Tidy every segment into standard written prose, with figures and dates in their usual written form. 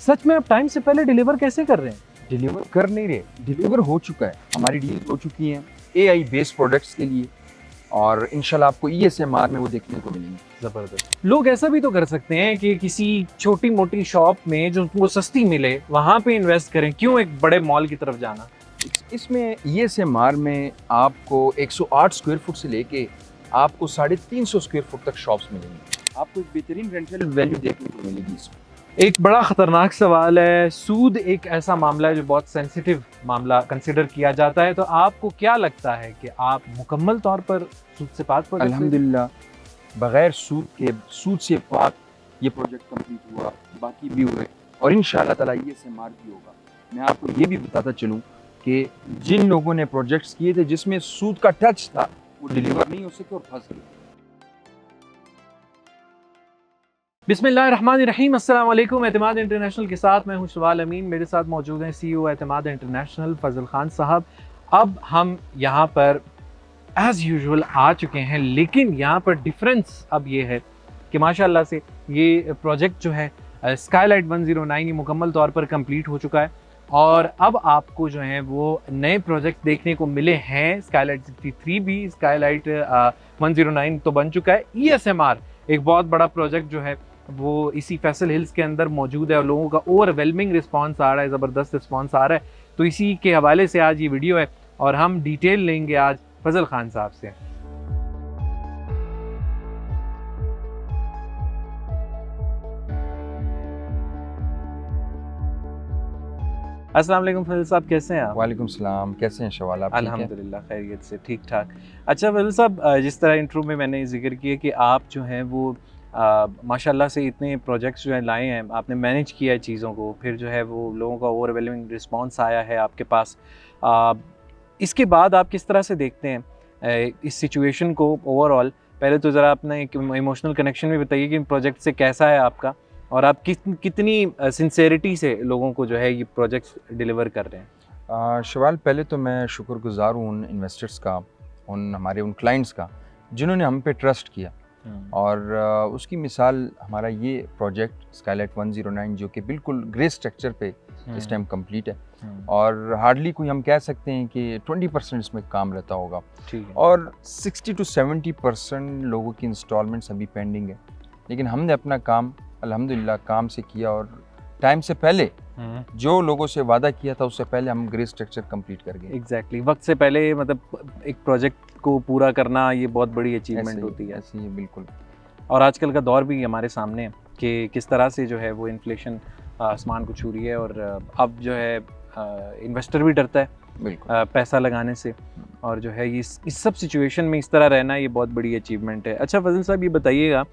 सच में आप टाइम से पहले डिलीवर कैसे कर रहे हैं? डिलीवर कर नहीं रहे, डिलीवर हो चुका है, हमारी डील हो चुकी हैं AI बेस्ड प्रोडक्ट्स के लिए, और इंशाल्लाह आपको ESMR में वो देखने को मिलेंगे। जबरदस्त। लोग ऐसा भी तो कर सकते हैं कि किसी छोटी मोटी शॉप में जो उनको सस्ती मिले वहां पे इन्वेस्ट करें, क्यों एक बड़े मॉल की तरफ जाना? इसमें ESMR में आपको 108 स्क्वायर फुट से लेके आपको 350 स्क्वायर फुट तक शॉप्स मिलेंगी। आपको एक बेहतरीन रेंटल वैल्यू देखने को मिलेगी इसमें। एक बड़ा खतरनाक सवाल है, सूद एक ऐसा मामला है जो बहुत सेंसिटिव मामला कंसिडर किया जाता है, तो आपको क्या लगता है कि आप मुकम्मल तौर पर सूद से पाक प्रोजेक्ट? अल्हम्दुलिल्लाह, बगैर सूद से पाक ये प्रोजेक्ट कंप्लीट हुआ, बाकी भी हुए, और इंशाअल्लाह ताला ESMR भी होगा। मैं आपको ये भी बताता चलूँ कि जिन लोगों ने प्रोजेक्ट्स किए थे जिसमें सूद का टच था, वो डिलीवर नहीं हो सके और फंस गए। बिस्मिल्लाहिर्रहमानिर्रहीम, अस्सलाम वालेकुम। एतमाद इंटरनेशनल के साथ मैं हूं शवाल अमीन। मेरे साथ मौजूद हैं CEO एतमाद इंटरनेशनल फजल खान साहब। अब हम यहाँ पर एज़ यूजुअल आ चुके हैं, लेकिन यहाँ पर डिफरेंस अब ये है कि माशाल्लाह से ये प्रोजेक्ट जो है स्काईलाइट 109 ये मुकम्मल तौर पर कंप्लीट हो चुका है, और अब आपको जो है वो नए प्रोजेक्ट देखने को मिले हैं। स्काईलाइट 63 भी, स्काईलाइट 109 तो बन चुका है। ESMR एक बहुत बड़ा प्रोजेक्ट जो है वो इसी फैसल हिल्स के अंदर मौजूद है, और लोगों का ओवरवेलमिंग रिस्पांस आ रहा है, ज़बरदस्त रिस्पांस आ रहा है। तो इसी के हवाले से आज ये वीडियो है, और हम डिटेल लेंगे आज फजल खान साहब से। अस्सलाम वालेकुम फजल साहब, कैसे हैं आप? वालेकुम सलाम, कैसे हैं शवाल आप? अल्हम्दुलिल्लाह खैरियत से, ठीक ठाक। अच्छा फजल साहब, जिस तरह इंट्रो में मैंने जिक्र किया कि आप जो हैं वो माशाल्लाह से इतने प्रोजेक्ट्स जो हैं लाए हैं, आपने मैनेज किया है चीज़ों को, फिर जो है वो लोगों का ओवरवेलमिंग रिस्पांस आया है आपके पास। इसके बाद आप किस तरह से देखते हैं इस सिचुएशन को ओवरऑल? पहले तो ज़रा अपना एक इमोशनल कनेक्शन भी बताइए कि प्रोजेक्ट से कैसा है आपका, और आप कितनी सिंसेरिटी से लोगों को जो है ये प्रोजेक्ट्स डिलीवर कर रहे हैं? शवाल, पहले तो मैं शुक्रगुजार हूँ उन इन्वेस्टर्स का, उन क्लाइंट्स का जिन्होंने हम पे ट्रस्ट किया, और उसकी मिसाल हमारा ये प्रोजेक्ट स्काईलाइट 109 जो कि बिल्कुल ग्रे स्ट्रक्चर पे इस टाइम कंप्लीट है, और हार्डली कोई हम कह सकते हैं कि 20% इसमें काम रहता होगा, और 60 to 70% लोगों की इंस्टॉलमेंट्स अभी पेंडिंग है। लेकिन हमने अपना काम अल्हम्दुलिल्लाह काम से किया, और टाइम से पहले जो लोगों से वादा किया था उससे पहले हम ग्रे स्ट्रक्चर कंप्लीट कर गए। एग्जैक्टली, वक्त से पहले, मतलब एक प्रोजेक्ट को पूरा करना ये बहुत बड़ी अचीवमेंट होती है। ऐसे ही बिल्कुल। और आजकल का दौर भी हमारे सामने है कि किस तरह से जो है वो इन्फ्लेशन आसमान को छू रही है, और अब जो है इन्वेस्टर भी डरता है बिल्कुल पैसा लगाने से, और जो है इस सब सिचुएशन में इस तरह रहना ये बहुत बड़ी अचीवमेंट है। अच्छा फजल साहब, ये बताइएगा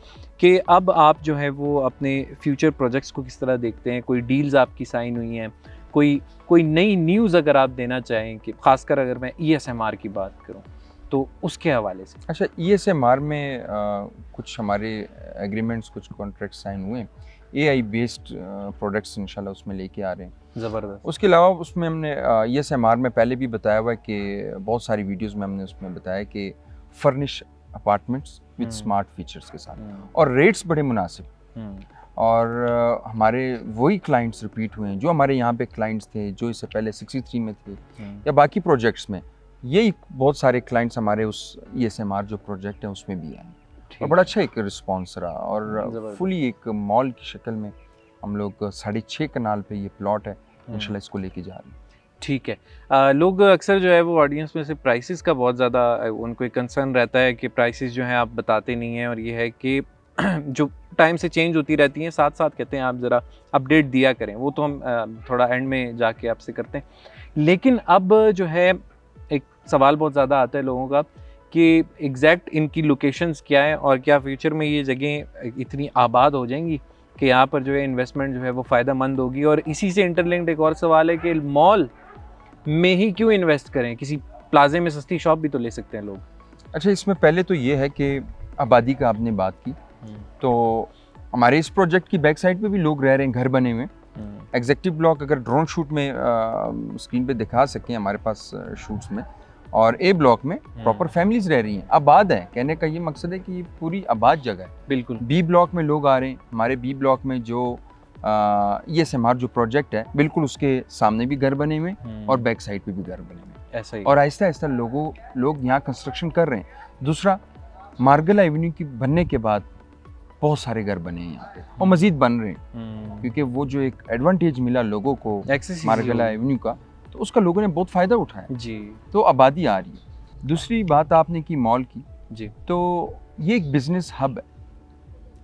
कि अब आप जो है वो अपने फ्यूचर प्रोजेक्ट्स को किस तरह देखते हैं? कोई डील्स आपकी साइन हुई हैं, कोई नई न्यूज़ अगर आप देना चाहें, कि खासकर अगर मैं ESMR की बात करूं तो उसके हवाले से। अच्छा, ESMR में कुछ हमारे एग्रीमेंट्स, कुछ कॉन्ट्रैक्ट साइन हुए, AI बेस्ड प्रोडक्ट्स इंशाल्लाह उसमें लेके आ रहे हैं। ज़बरदस्त। उसके अलावा उसमें हमने ESMR में पहले भी बताया हुआ है कि बहुत सारी वीडियोस में हमने उसमें बताया कि furnish apartments with smart features के साथ, और रेट्स बड़े मुनासिब, और हमारे वही क्लाइंट्स रिपीट हुए हैं जो हमारे यहाँ पे क्लाइंट्स थे जो इससे पहले 63 में थे या बाकी प्रोजेक्ट्स में। यही बहुत सारे क्लाइंट्स हमारे उस ESMR जो प्रोजेक्ट है उसमें भी हैं, और बड़ा अच्छा एक रिस्पॉन्स रहा, और फुली एक मॉल की शक्ल में हम लोग 6.5 कनाल पे ये प्लॉट है, इंशाल्लाह इसको लेके जा रहे हैं। ठीक है। लोग अक्सर जो है वो ऑडियंस में से प्राइसेस का बहुत ज़्यादा उनको एक कंसर्न रहता है कि प्राइसेस जो हैं आप बताते नहीं हैं, और ये है कि जो टाइम से चेंज होती रहती हैं, साथ साथ कहते हैं आप ज़रा अपडेट दिया करें। वो तो हम थोड़ा एंड में जाके आपसे करते हैं, लेकिन अब जो है एक सवाल बहुत ज़्यादा आता है लोगों का कि एग्जैक्ट इनकी लोकेशंस क्या है, और क्या फ्यूचर में ये जगह इतनी आबाद हो जाएंगी कि यहाँ पर जो है इन्वेस्टमेंट जो है वो फ़ायदा मंद होगी। और इसी से इंटरलिंक्ड एक और सवाल है कि मॉल में ही क्यों इन्वेस्ट करें, किसी प्लाजे में सस्ती शॉप भी तो ले सकते हैं लोग। अच्छा, इसमें पहले तो ये है कि आबादी का आपने बात की, तो हमारे इस प्रोजेक्ट की बैक साइड पे भी लोग रह रहे हैं, घर बने हुए। एग्जेक्टिव ब्लॉक अगर ड्रोन शूट में स्क्रीन पे दिखा सकें हमारे पास शूट्स में, और ए ब्लॉक में प्रॉपर फैमिलीज रह रही हैं, आबाद है। कहने का ये मकसद है कि ये पूरी आबाद जगह है। बिल्कुल। बी ब्लॉक में लोग आ रहे हैं, हमारे बी ब्लॉक में जो ESMR जो प्रोजेक्ट है बिल्कुल उसके सामने भी घर बने हुए हैं और बैक साइड पे भी घर बने हुए हैं, ऐसा ही। और आहिस्ता आहिस्ता लोग यहाँ कंस्ट्रक्शन कर रहे हैं। दूसरा, मार्गल एवेन्यू की बनने के बाद बहुत सारे घर बने हैं यहाँ पे और मजीद बन रहे हैं, क्योंकि वो जो एक एडवांटेज मिला लोगों को मार्गल एवेन्यू का, तो उसका लोगों ने बहुत फ़ायदा उठाया जी, तो आबादी आ रही है। दूसरी बात आपने की मॉल की जी, तो ये एक बिजनेस हब है,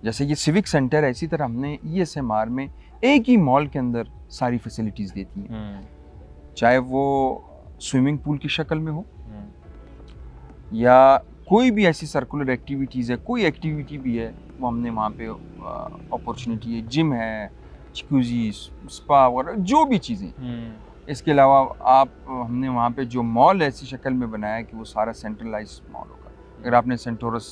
जैसे ये सिविक सेंटर है, इसी तरह हमने ESMR में एक ही मॉल के अंदर सारी फैसिलिटीज़ देती हैं, चाहे वो स्विमिंग पूल की शक्ल में हो या कोई भी ऐसी सर्कुलर एक्टिविटीज़ है, कोई एक्टिविटी भी है वो हमने वहाँ पे अपॉर्चुनिटी है, जिम है, जकूज़ी, स्पा वगैरह जो भी चीज़ें। इसके अलावा हमने वहाँ पे जो मॉल ऐसी शक्ल में बनाया है कि वो सारा सेंट्रलाइज मॉल होगा। अगर आपने सेंटोरस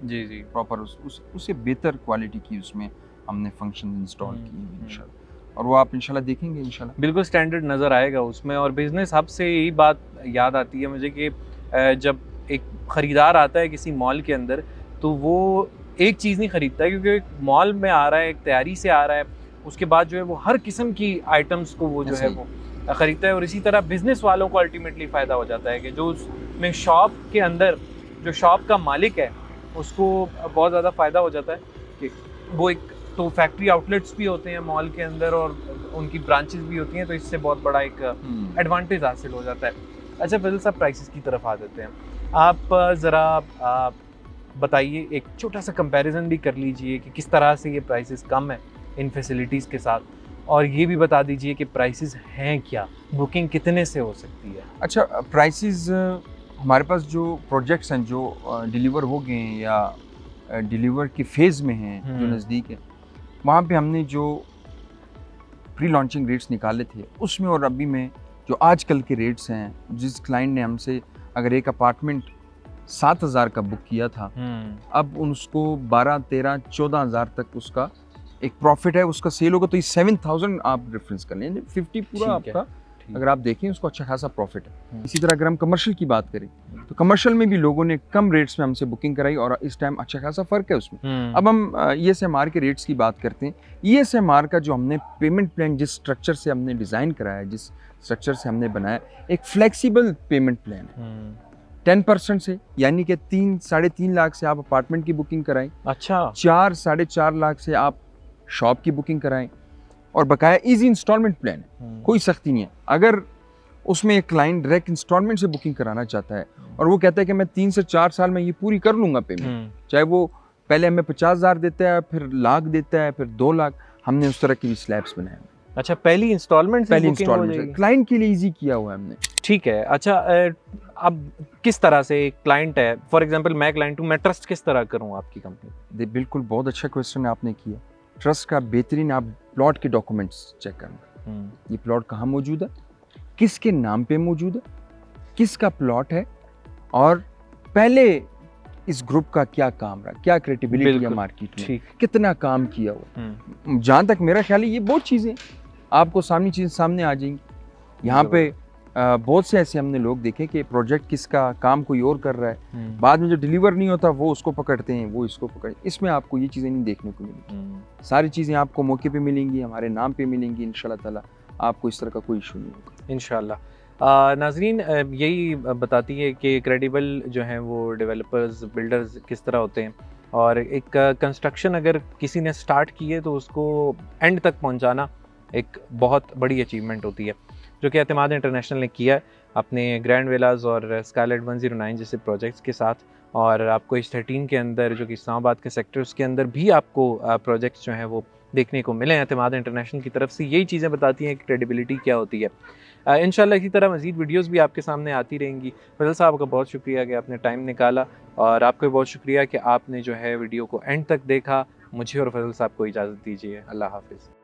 जी प्रॉपर उससे बेहतर क्वालिटी की उसमें हमने फंक्शन इंस्टॉल किए इंशाल्लाह, और वो आप इंशाल्लाह देखेंगे इंशाल्लाह। बिल्कुल स्टैंडर्ड नज़र आएगा उसमें। और बिजनेस हब से यही बात याद आती है मुझे कि जब एक ख़रीदार आता है किसी मॉल के अंदर, तो वो एक चीज़ नहीं ख़रीदता है, क्योंकि मॉल में आ रहा है, एक तैयारी से आ रहा है, उसके बाद जो है वो हर किस्म की आइटम्स को वो जो है वो ख़रीदता है। और इसी तरह बिज़नेस वालों को अल्टीमेटली फ़ायदा हो जाता है कि जो उसमें शॉप के अंदर जो शॉप का मालिक है उसको बहुत ज़्यादा फ़ायदा हो जाता है कि वो एक तो फैक्ट्री आउटलेट्स भी होते हैं मॉल के अंदर और उनकी ब्रांचेस भी होती हैं, तो इससे बहुत बड़ा एक एडवांटेज हासिल हो जाता है। अच्छा फैसल साहब, प्राइसेस की तरफ आ जाते हैं। आप ज़रा बताइए, एक छोटा सा कंपैरिजन भी कर लीजिए कि किस तरह से ये प्राइसेस कम है इन फैसिलिटीज़ के साथ, और ये भी बता दीजिए कि प्राइसेस हैं क्या, बुकिंग कितने से हो सकती है। अच्छा, प्राइसेस हमारे पास जो प्रोजेक्ट्स हैं जो डिलीवर हो गए हैं या डिलीवर की फ़ेज़ में हैं, जो नज़दीक है, वहाँ पे हमने जो प्री लॉन्चिंग रेट्स निकाले थे उसमें और अभी में जो आजकल के रेट्स हैं, जिस क्लाइंट ने हमसे अगर एक अपार्टमेंट 7,000 का बुक किया था, अब उसको 12, 13, 14,000 तक उसका एक प्रॉफिट है, उसका सेल होगा, तो ये 7,000 आप रेफरेंस कर लें, 50 पूरा आपका अगर आप देखें उसको अच्छा खासा प्रॉफिट है। इसी तरह अगर हम कमर्शियल की बात करें तो कमर्शियल में भी लोगों ने कम रेट्स में हमसे बुकिंग कराई और इस टाइम अच्छा खासा फ़र्क है उसमें। अब हम ESMR के रेट्स की बात करते हैं। ESMR का जो हमने पेमेंट प्लान जिस स्ट्रक्चर से हमने डिज़ाइन कराया, जिस स्ट्रक्चर से हमने बनाया, एक फ्लेक्सिबल पेमेंट प्लान है 10% से, यानी कि 3-3.5 लाख से आप अपार्टमेंट की बुकिंग कराएं, अच्छा 4-4.5 लाख से आप शॉप की बुकिंग कराएं, और बकाया इजी इंस्टॉलमेंट प्लान है, कोई सख्ती नहीं है। अगर उसमें एक क्लाइंट डायरेक्ट इंस्टॉलमेंट से बुकिंग कराना चाहता है और वो कहता है कि मैं 3 से 4 साल में ये पूरी कर लूँगा पेमेंट, चाहे वो पहले हमें 50,000 देता है, फिर लाख देता है, फिर 2 लाख, हमने उस तरह की भी स्लैब्स बनाए। अच्छा, पहली इंस्टॉलमेंट क्लाइंट के लिए ईजी किया हुआ है हमने। ठीक है। अच्छा, अब किस तरह से एक क्लाइंट है, फॉर एग्जांपल मैं क्लाइंट हूँ, मैं ट्रस्ट किस तरह करूँ आपकी कंपनी? बिल्कुल, बहुत अच्छा क्वेश्चन आपने किया। ट्रस्ट का बेहतरीन, आप प्लॉट के डॉक्यूमेंट्स चेक करना, ये प्लॉट कहाँ मौजूद है, किसके नाम पे मौजूद है, किसका प्लॉट है, और पहले इस ग्रुप का क्या काम रहा, क्या क्रेडिबिलिटी है मार्केट में, कितना काम किया हुआ। जहाँ तक मेरा ख्याल है ये बहुत चीज़ें आपको चीज़ें सामने आ जाएंगी। यहाँ पे बहुत से ऐसे हमने लोग देखे कि प्रोजेक्ट किसका काम कोई और कर रहा है, बाद में जो डिलीवर नहीं होता वो उसको पकड़ते हैं, वो इसको पकड़ते, इसमें आपको ये चीज़ें नहीं देखने को मिलेंगी। सारी चीज़ें आपको मौके पे मिलेंगी, हमारे नाम पे मिलेंगी, इंशाल्लाह ताला आपको इस तरह का कोई इशू नहीं होगा इंशाल्लाह। नाज़रीन, यही बताती है कि क्रेडिबल जो हैं वो डेवलपर्स, बिल्डर्स किस तरह होते हैं, और एक कंस्ट्रक्शन अगर किसी ने स्टार्ट की है तो उसको एंड तक पहुँचाना एक बहुत बड़ी अचीवमेंट होती है, जो कि एतमाद इंटरनेशनल ने किया है अपने ग्रैंड विलाज और स्काईलाइट 109 जैसे प्रोजेक्ट्स के साथ। और आपको इस 13 के अंदर, जो कि इस्लामाबाद के सेक्टर, उसके अंदर भी आपको प्रोजेक्ट्स जो हैं वो देखने को मिले हैं एतमाद इंटरनेशनल की तरफ से। यही चीज़ें बताती हैं कि क्रेडिबिलिटी क्या होती है। इंशाल्लाह इसी तरह मज़ीद वीडियोस भी आपके सामने आती रहेंगी। फैसल साहब का बहुत शुक्रिया कि आपने टाइम निकाला, और आपको बहुत शुक्रिया कि आपने जो है वीडियो को एंड तक देखा। मुझे और फैसल साहब को इजाज़त दीजिए। अल्लाह हाफ़िज़।